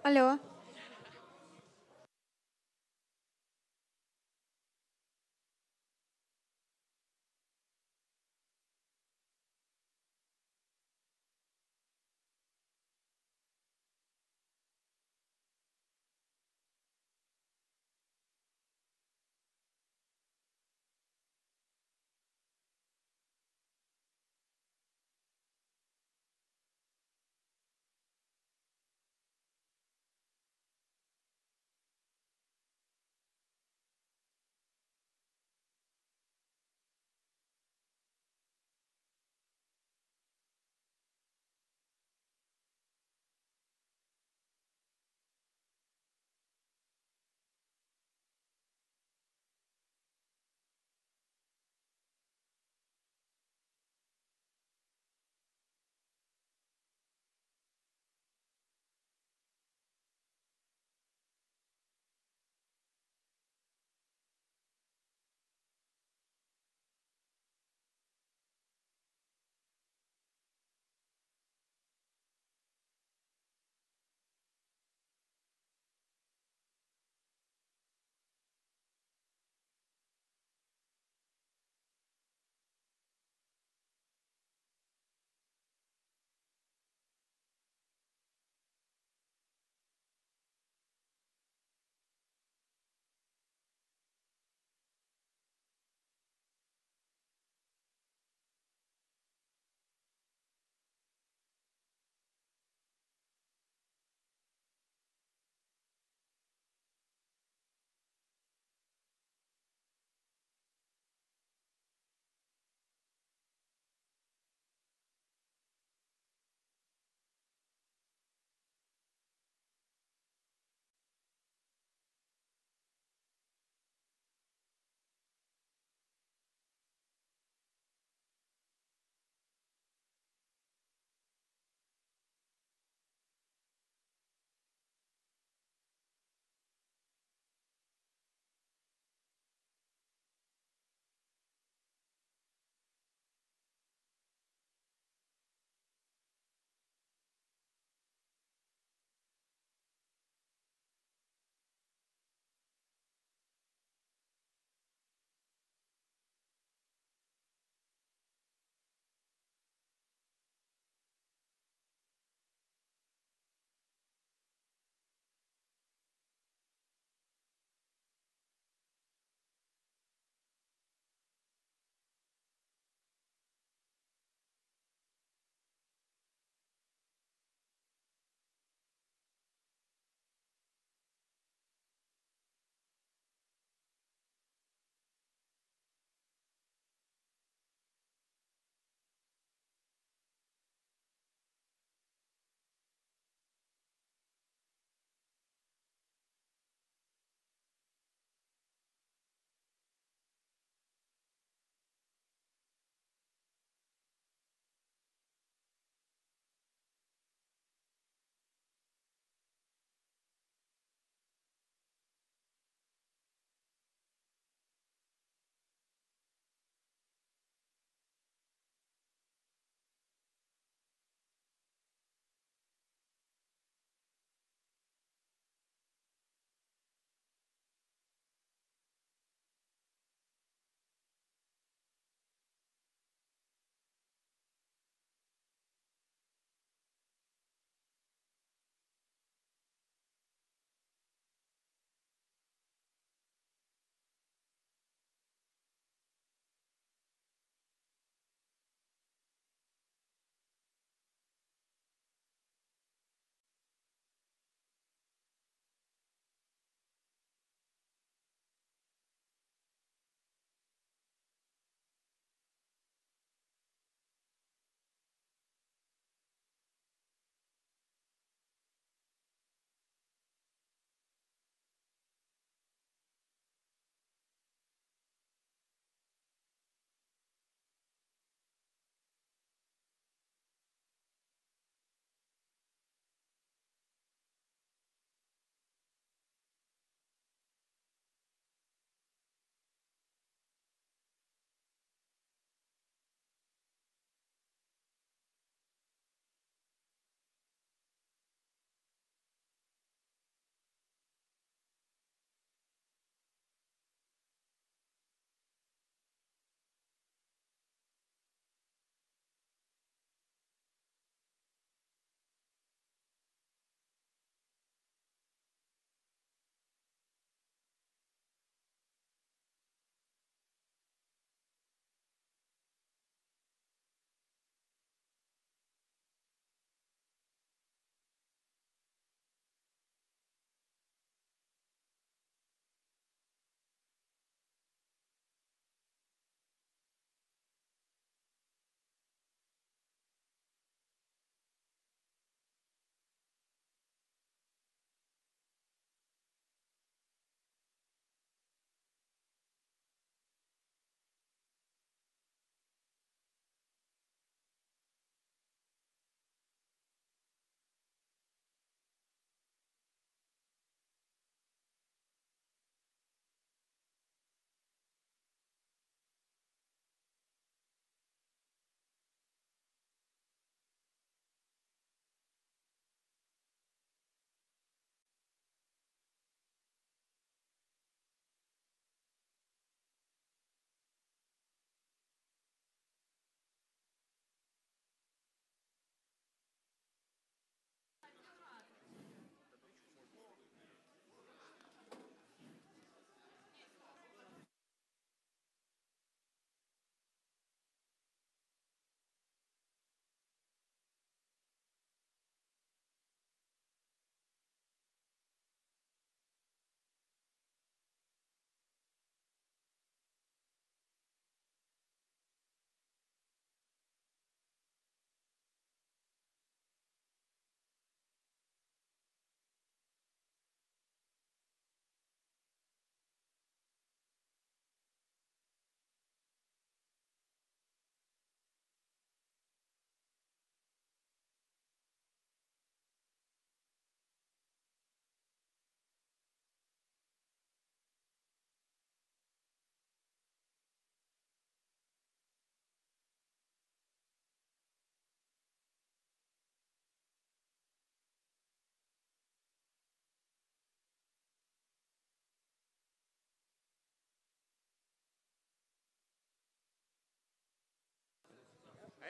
Алло.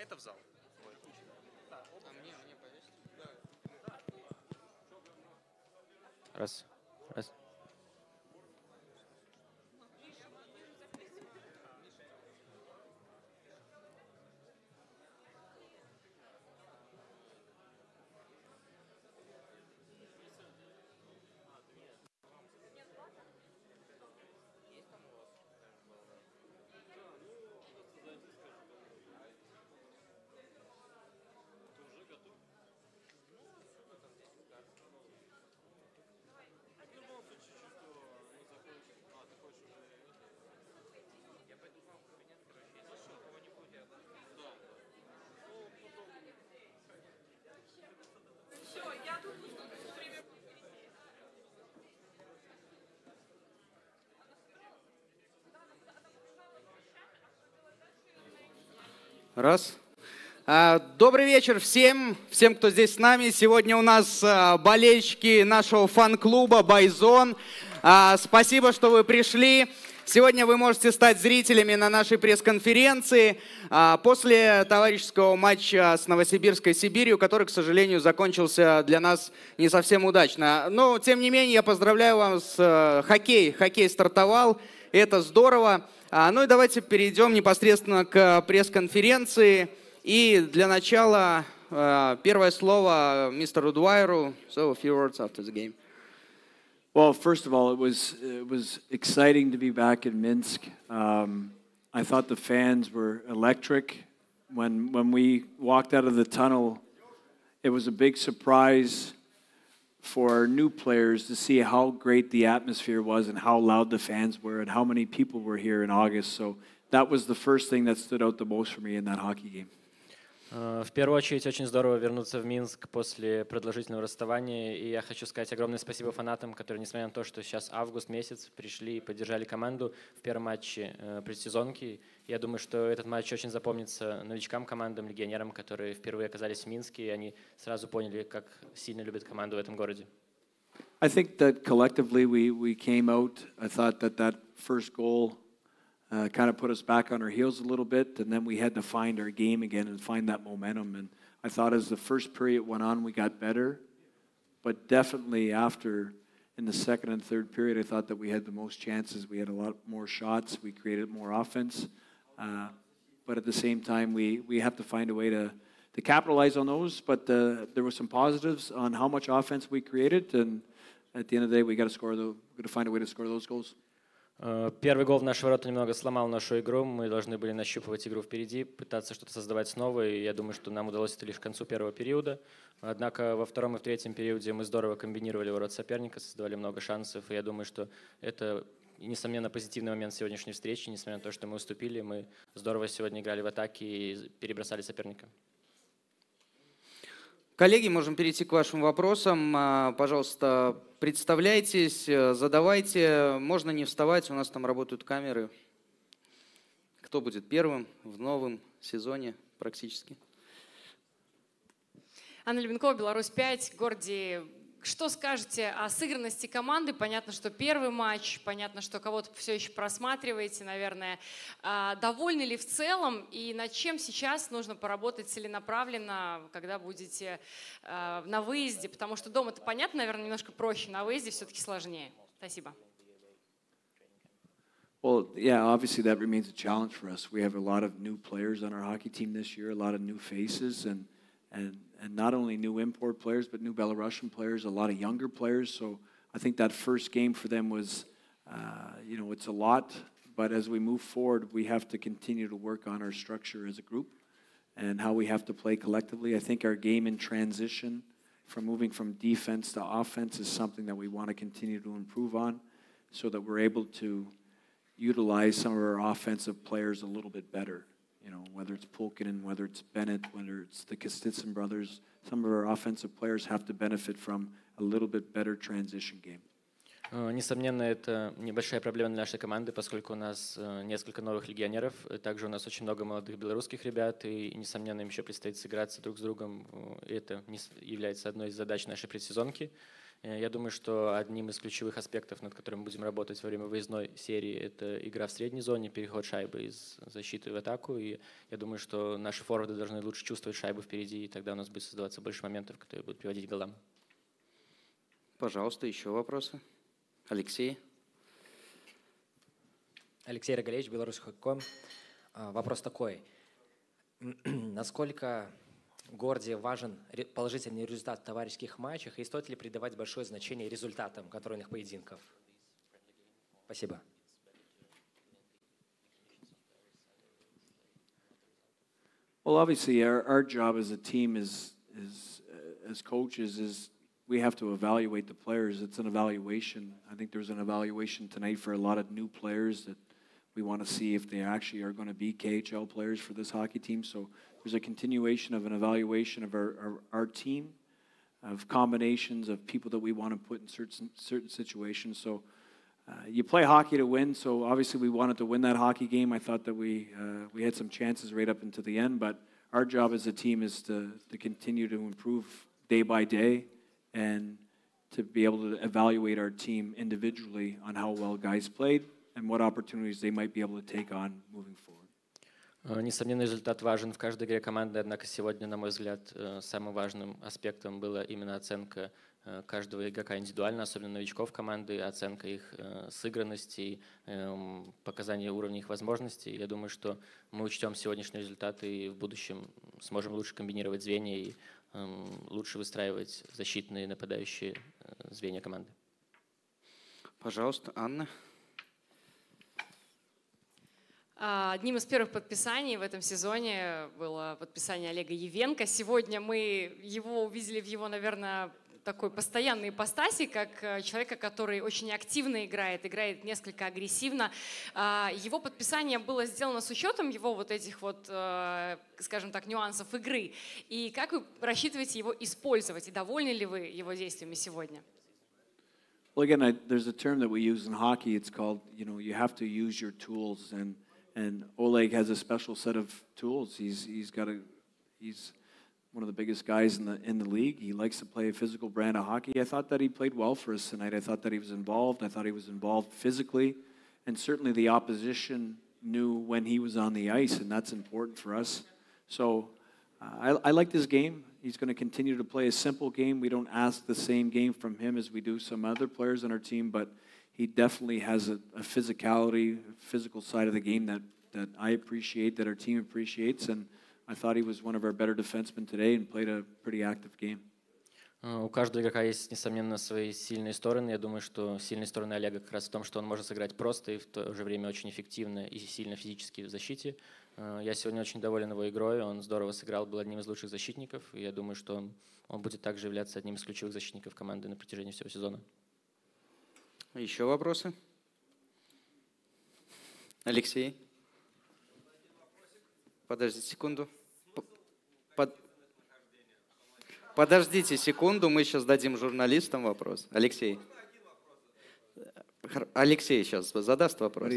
это в зал. Раз. Раз. Раз. Добрый вечер всем, кто здесь с нами. Сегодня у нас болельщики нашего фан-клуба «Байзон». Спасибо, что вы пришли. Сегодня вы можете стать зрителями на нашей пресс-конференции после товарищеского матча с Новосибирской Сибирью, который, к сожалению, закончился для нас не совсем удачно. Но, тем не менее, я поздравляю вас с хоккей. Хоккей стартовал, это здорово. Ну и давайте перейдем непосредственно к пресс-конференции. И для начала первое слово мистеру Дуайеру. So a few words after the game. Well, first of all, it was exciting to be back in Minsk. I thought the fans were electric. When we walked out of the tunnel, it was a big surprise for our new players to see how great the atmosphere was and how loud the fans were and how many people were here in August. So that was the first thing that stood out the most for me in that hockey game. В первую очередь, очень здорово вернуться в Минск после продолжительного расставания. И я хочу сказать огромное спасибо фанатам, которые, несмотря на то, что сейчас август месяц, пришли и поддержали команду в первом матче предсезонки. Я думаю, что этот матч очень запомнится новичкам, командам, легионерам, которые впервые оказались в Минске, и они сразу поняли, как сильно любят команду в этом городе. I think that collectively we came out. I thought that first goal kind of put us back on our heels a little bit, and then we had to find our game again and find that momentum. And I thought as the first period went on, we got better, but definitely after, in the second and third period, I thought that we had the most chances. We had a lot more shots. We created more offense. But at the same time, we have to find a way to capitalize on those. But there were some positives on how much offense we created, and at the end of the day, we got to find a way to score those goals. Первый гол в наши ворота немного сломал нашу игру. Мы должны были нащупывать игру впереди, пытаться что-то создавать снова. И я думаю, что нам удалось это лишь к концу первого периода. Однако во втором и в третьем периоде мы здорово комбинировали ворот соперника, создавали много шансов. И я думаю, что это, несомненно, позитивный момент сегодняшней встречи. Несмотря на то, что мы уступили, мы здорово сегодня играли в атаке и перебросали соперника. Коллеги, можем перейти к вашим вопросам. Пожалуйста, представляйтесь, задавайте. Можно не вставать, у нас там работают камеры. Кто будет первым в новом сезоне практически? Анна Левенкова, Беларусь 5, Горди. Что скажете о сыгранности команды? Понятно, что первый матч, понятно, что кого-то все еще просматриваете, наверное. Довольны ли в целом и над чем сейчас нужно поработать целенаправленно, когда будете на выезде? Потому что дома-то, понятно, наверное, немножко проще, на выезде все-таки сложнее. Спасибо. Well, yeah, obviously that remains a challenge for us. We have a lot of new players on our hockey team this year, a lot of new faces, and not only new import players, but new Belarusian players, a lot of younger players. So I think that first game for them was, it's a lot. But as we move forward, we have to continue to work on our structure as a group and how we have to play collectively. I think our game in transition, from moving from defense to offense, is something that we want to continue to improve on so that we're able to utilize some of our offensive players a little bit better. Whether it's Pulkkinen, whether it's Bennett, whether it's the Kostitsin brothers, some of our offensive players have to benefit from a little bit better transition game. Несомненно, это небольшая проблема для нашей команды, поскольку у нас несколько новых легионеров. Также у нас очень много молодых белорусских ребят, и, несомненно, им еще предстоит сыграться друг с другом. И это является одной из задач нашей предсезонки. Я думаю, что одним из ключевых аспектов, над которым мы будем работать во время выездной серии, это игра в средней зоне, переход шайбы из защиты в атаку. И я думаю, что наши форварды должны лучше чувствовать шайбу впереди, и тогда у нас будет создаваться больше моментов, которые будут приводить к голам. Пожалуйста, еще вопросы? Алексей. Алексей Рогалевич, Беларусь.ком. Вопрос такой. Насколько Горди важен положительный результат в товарищеских матчах, и стоит ли придавать большое значение результатам контрольных поединков? Спасибо. Well, obviously, our job as a team as coaches is we have to evaluate the players. It's an evaluation. I think there's an evaluation tonight for a lot of new players that we want to see if they actually are going to be KHL players for this hockey team. So there's a continuation of an evaluation of our team, of combinations of people that we want to put in certain situations. So you play hockey to win, so obviously we wanted to win that hockey game. I thought that we had some chances right up into the end, but our job as a team is to continue to improve day by day and to be able to evaluate our team individually on how well guys played and what opportunities they might be able to take on moving forward. Несомненно, результат важен в каждой игре команды, однако сегодня, на мой взгляд, самым важным аспектом была именно оценка каждого игрока индивидуально, особенно новичков команды, оценка их сыгранности, показания уровня их возможностей. Я думаю, что мы учтем сегодняшний результат и в будущем сможем лучше комбинировать звенья и лучше выстраивать защитные нападающие звенья команды. Пожалуйста, Анна. Одним из первых подписаний в этом сезоне было подписание Олега Евенко. Сегодня мы его увидели в его, наверное, такой постоянной ипостаси, как человека, который очень активно играет несколько агрессивно. Его подписание было сделано с учетом его вот этих вот, скажем так, нюансов игры. И как вы рассчитываете его использовать? И довольны ли вы его действиями сегодня? Well, again, there's a term that we use in hockey. It's called, you have to use your tools, and Oleg has a special set of tools. He's one of the biggest guys in the league. He likes to play a physical brand of hockey. I thought that he played well for us tonight. I thought that he was involved. I thought he was involved physically, and certainly the opposition knew when he was on the ice, and that's important for us. So I liked his game. He's going to continue to play a simple game. We don't ask the same game from him as we do some other players on our team, but he definitely has a physicality, physical side of the game that I appreciate, that our team appreciates, and I thought he was one of our better defensemen today and played a pretty active game. У каждого игрока есть, несомненно, свои сильные стороны. Я думаю, что сильные стороны Олега как раз в том, что он может сыграть просто и в то же время очень эффективно и сильно физически в защите. Я сегодня очень доволен его игрой. Он здорово сыграл, был одним из лучших защитников. И я думаю, что он будет также являться одним из ключевых защитников команды на протяжении всего сезона. Еще вопросы? Алексей? Подождите секунду. Подождите секунду, мы сейчас дадим журналистам вопрос. Алексей. Алексей сейчас задаст вопрос.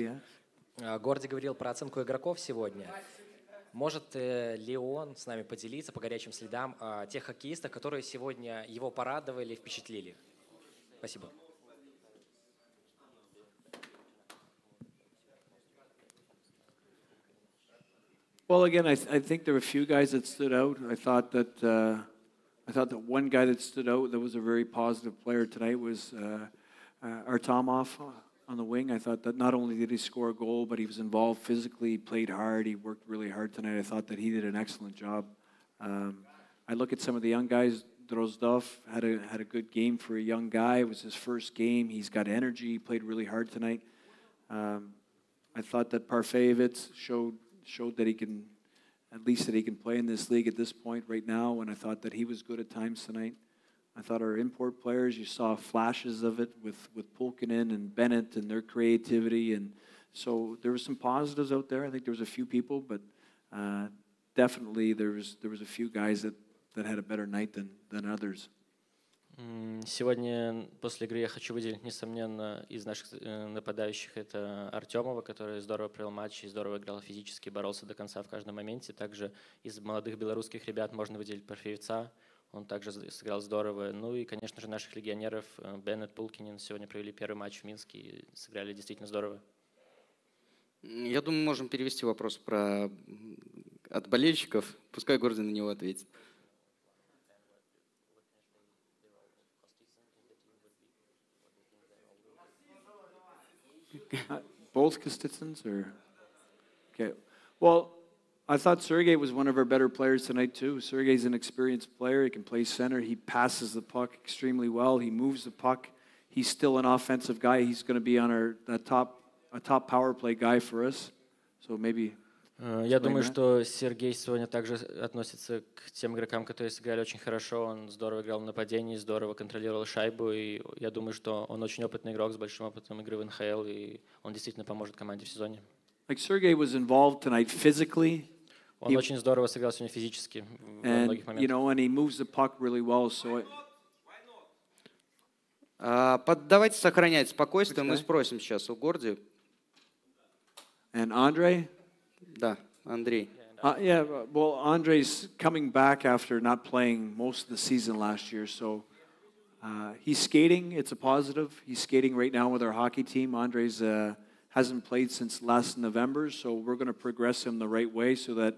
Горди говорил про оценку игроков сегодня. Может ли он с нами поделиться по горячим следам о тех хоккеистах, которые сегодня его порадовали и впечатлили? Спасибо. Well, again, I think there were a few guys that stood out. I thought that one guy that stood out that was a very positive player tonight was Artomov on the wing. I thought that not only did he score a goal, but he was involved physically, he played hard, he worked really hard tonight. I thought that he did an excellent job. I look at some of the young guys. Drozdov had a good game for a young guy. It was his first game. He's got energy. He played really hard tonight. I thought that Parfayevitz showed that he can, at least that he can play in this league at this point right now, and I thought that he was good at times tonight. I thought our import players, you saw flashes of it with Pulkkinen and Bennett and their creativity, and so there were some positives out there. I think there was a few people, but definitely there was a few guys that had a better night than others. Сегодня после игры я хочу выделить, несомненно, из наших нападающих это Артемова, который здорово провел матч и здорово играл физически, боролся до конца в каждом моменте. Также из молодых белорусских ребят можно выделить Парфеевца. он также сыграл здорово. Ну и, конечно же, наших легионеров Беннет, Пулкинин сегодня провели первый матч в Минске и сыграли действительно здорово. Я думаю, можем перевести вопрос от болельщиков. Пускай Горди на него ответит. Both Kostitsins, or okay? Well, I thought Sergey was one of our better players tonight too. Sergey's an experienced player. He can play center. He passes the puck extremely well. He moves the puck. He's still an offensive guy. He's going to be on a top power play guy for us. So maybe. Я думаю, что Сергей сегодня также относится к тем игрокам, которые сыграли очень хорошо. Он здорово играл в нападении, здорово контролировал шайбу. И я думаю, что он очень опытный игрок с большим опытом игры в НХЛ. И он действительно поможет команде в сезоне. Like Sergey was involved tonight physically. Он очень здорово сыграл сегодня физически в многих моментах. And he moves the puck really well. So. Давайте сохранять спокойствие. Мы спросим сейчас у Горди. And Andre? Да, Андрей. Yeah, well, Andre's coming back after not playing most of the season last year, so he's skating. It's a positive. He's skating right now with our hockey team. Andre's hasn't played since last November, so we're going to progress him the right way so that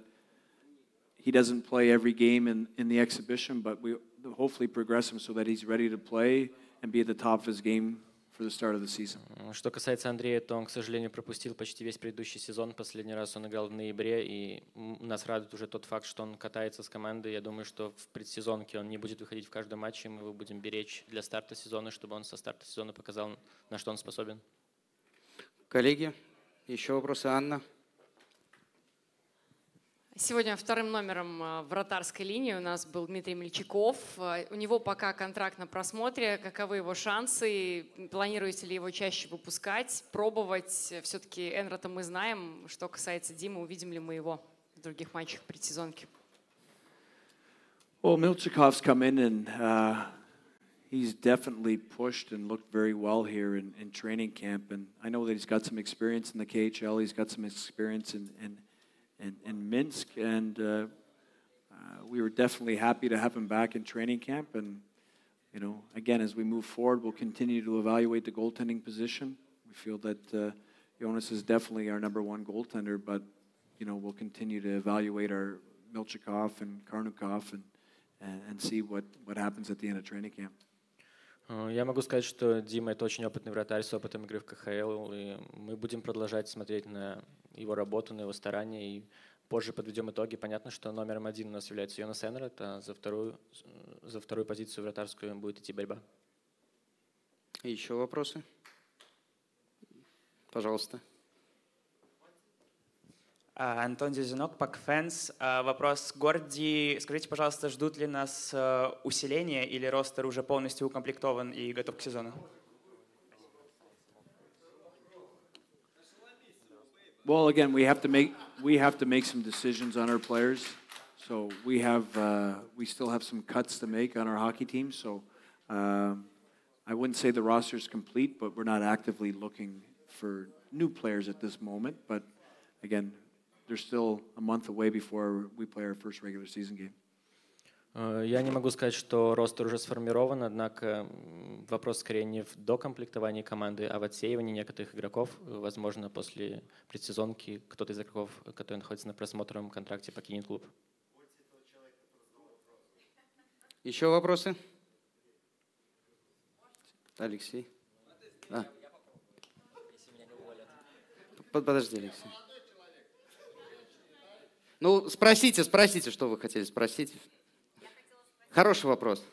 he doesn't play every game in the exhibition, but we hopefully progress him so that he's ready to play and be at the top of his game for the start of the season. Что касается Андрея, то он, к сожалению, пропустил почти весь предыдущий сезон. Последний раз он играл в ноябре, и нас радует уже тот факт, что он катается с командой. Я думаю, что в предсезонке он не будет выходить в каждом матче, мы его будем беречь для старта сезона, чтобы он со старта сезона показал, на что он способен. Коллеги, еще вопросы? Анна? Сегодня вторым номером вратарской линии у нас был Дмитрий Мельчаков. У него пока контракт на просмотре. Каковы его шансы? Планируете ли его чаще выпускать, пробовать? Все-таки Энрота мы знаем. Что касается Димы, увидим ли мы его в других матчах предсезонки? Well, Milchakov's come in and he's definitely pushed and looked very well here in training camp. And I know that he's got some experience in the KHL. He's got some experience in Minsk, and we were definitely happy to have him back in training camp. And again, as we move forward, we'll continue to evaluate the goaltending position. We feel that Jonas is definitely our number one goaltender, but we'll continue to evaluate our Milchakov and Karnukov and see what happens at the end of training camp. Я могу сказать, что Дима — это очень опытный вратарь с опытом игры в КХЛ, и мы будем продолжать смотреть на его работу, на его старания, и позже подведем итоги. Понятно, что номером один у нас является Йонас Энрот, а за вторую позицию вратарскую будет идти борьба. Еще вопросы? Пожалуйста. Антон Зизунок, Пак-Фэнс. Вопрос Горди. Скажите, пожалуйста, ждут ли нас усиления или ростер уже полностью укомплектован и готов к сезону? Well, again, we have to make some decisions on our players. So we still have some cuts to make on our hockey team. So I wouldn't say the roster is complete, but we're not actively looking for new players at this moment. But again, there's still a month away before we play our first regular season game. Я не могу сказать, что ростер уже сформирован, однако вопрос скорее не в докомплектовании команды, а в отсеивании некоторых игроков. Возможно, после предсезонки кто-то из игроков, который находится на просмотровом контракте, покинет клуб. Еще вопросы? Алексей? Подожди, Алексей. Ну, спросите, что вы хотели спросить. Хороший вопрос.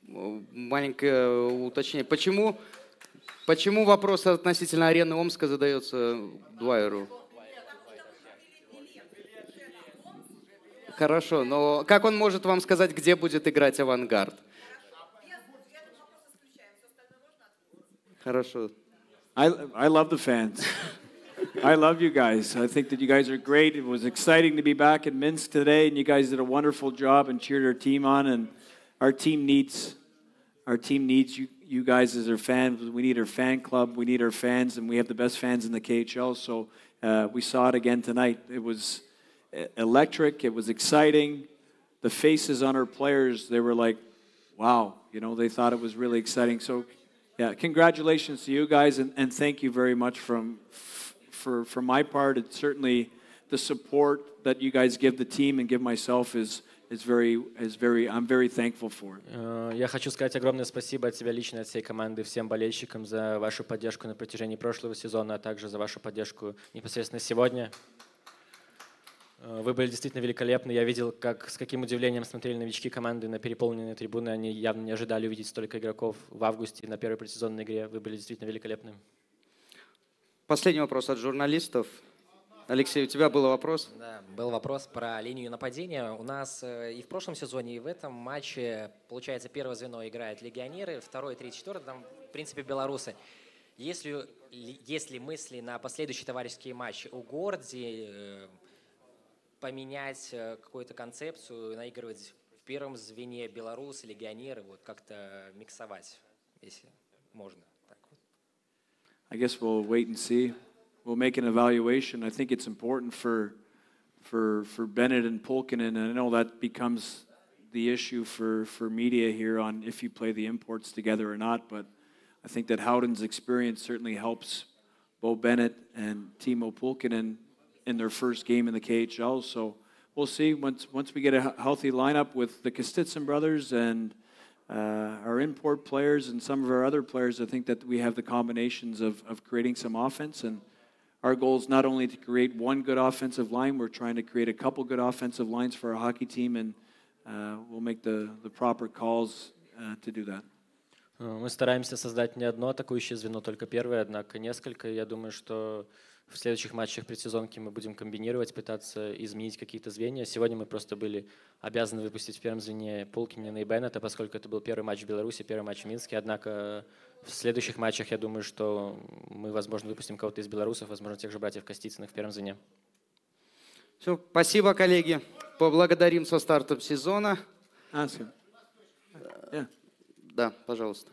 Маленькое уточнение. Почему вопрос относительно арены Омска задается Дуайеру? Хорошо, но как он может вам сказать, где будет играть «Авангард»? Хорошо. I love the fans. I love you guys. I think that you guys are great. It was exciting to be back in Minsk today, and you guys did a wonderful job and cheered our team on. And our team needs you guys as our fans. We need our fan club. We need our fans, and we have the best fans in the KHL. So we saw it again tonight. It was electric. It was exciting. The faces on our players, they were like, wow. You know, they thought it was really exciting. So, yeah, congratulations to you guys, and thank you very much for my part. It's certainly the support that you guys give the team and give myself I'm very thankful for it. Я хочу сказать огромное спасибо от себя лично, от всей команды, всем болельщикам за вашу поддержку на протяжении прошлого сезона, а также за вашу поддержку непосредственно сегодня. Вы были действительно великолепны. Я видел, с каким удивлением смотрели новички команды на переполненные трибуны. Они явно не ожидали увидеть столько игроков в августе на первой предсезонной игре. Вы были действительно великолепны. Последний вопрос от журналистов. Алексей, у тебя был вопрос? Да, был вопрос про линию нападения. У нас и в прошлом сезоне, и в этом матче, получается, первое звено играют легионеры, второй, третий, четвертый, там, в принципе, белорусы. Если мысли на последующие товарищеские матчи у Горди поменять какую-то концепцию, наигрывать в первом звене белорусы, легионеры, вот как-то миксовать, если можно. Так вот. I guess we'll wait and see. We'll make an evaluation. I think it's important for Bennett and Pulkkinen, and I know that becomes the issue for media here on if you play the imports together or not, but I think that Howden's experience certainly helps Bo Bennett and Timo Pulkkinen in their first game in the KHL. So we'll see once we get a healthy lineup with the Kostitsyn brothers and our import players and some of our other players. I think that we have the combinations of creating some offense, and our goal is not only to create one good offensive line, we're trying to create a couple good offensive lines for our hockey team, and we'll make the proper calls to do that. Мы стараемся создать не одно атакующее звено, только первое, однако несколько. Я думаю, что в следующих матчах предсезонки мы будем комбинировать, пытаться изменить какие-то звенья. Сегодня мы просто были обязаны выпустить в первом звене Пулкинена и Беннета, поскольку это был первый матч в Беларуси, первый матч в Минске. Однако в следующих матчах, я думаю, что мы, возможно, выпустим кого-то из белорусов, возможно, тех же братьев Костицыных в первом звене. Все, спасибо, коллеги. Поблагодарим со стартом сезона. Да, пожалуйста.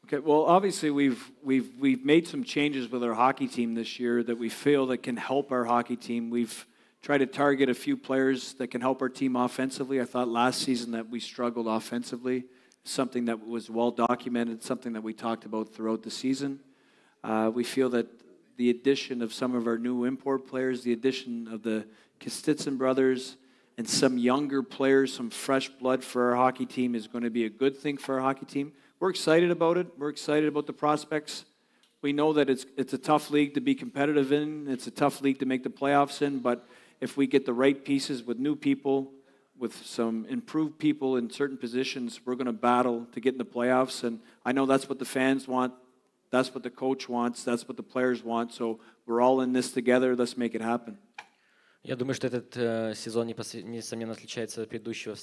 Okay, well, obviously we've made some changes with our hockey team this year that we feel that can help our hockey team. We've tried to target a few players that can help our team offensively. I thought last season that we struggled offensively, something that was well documented, something that we talked about throughout the season. We feel that the addition of some of our new import players, the addition of the Kostitsyn brothers, and some younger players, some fresh blood for our hockey team is going to be a good thing for our hockey team. We're excited about it. We're excited about the prospects. We know that it's a tough league to be competitive in. It's a tough league to make the playoffs in. But if we get the right pieces with new people, with some improved people in certain positions, we're going to battle to get in the playoffs. And I know that's what the fans want. That's what the coach wants. That's what the players want. So we're all in this together. Let's make it happen. Я думаю, что этот сезон, несомненно, отличается от предыдущего,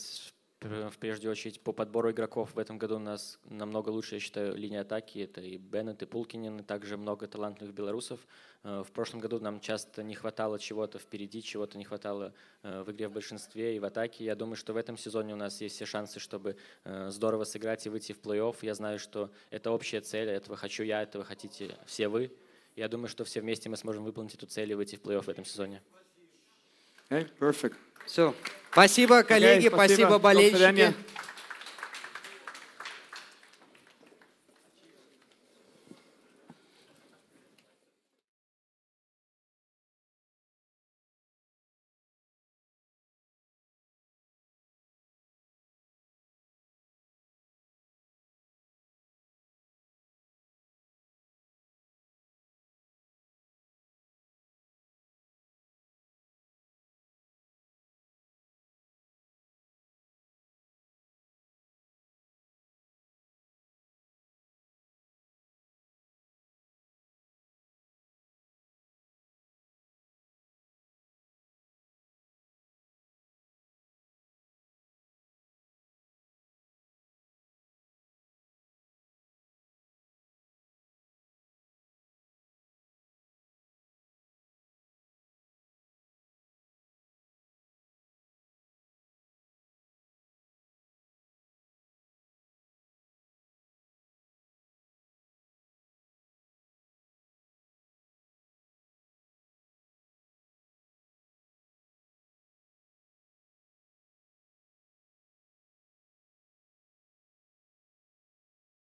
в прежде очередь, по подбору игроков. В этом году у нас намного лучше, я считаю, линия атаки. Это и Беннет, и Пулкинен, и также много талантливых белорусов. В прошлом году нам часто не хватало чего-то впереди, чего-то не хватало в игре в большинстве и в атаке. Я думаю, что в этом сезоне у нас есть все шансы, чтобы здорово сыграть и выйти в плей-офф. Я знаю, что это общая цель, этого хочу я, этого хотите все вы. Я думаю, что все вместе мы сможем выполнить эту цель и выйти в плей-офф в этом сезоне. Okay, perfect. Все. Спасибо, коллеги, спасибо, болельщики.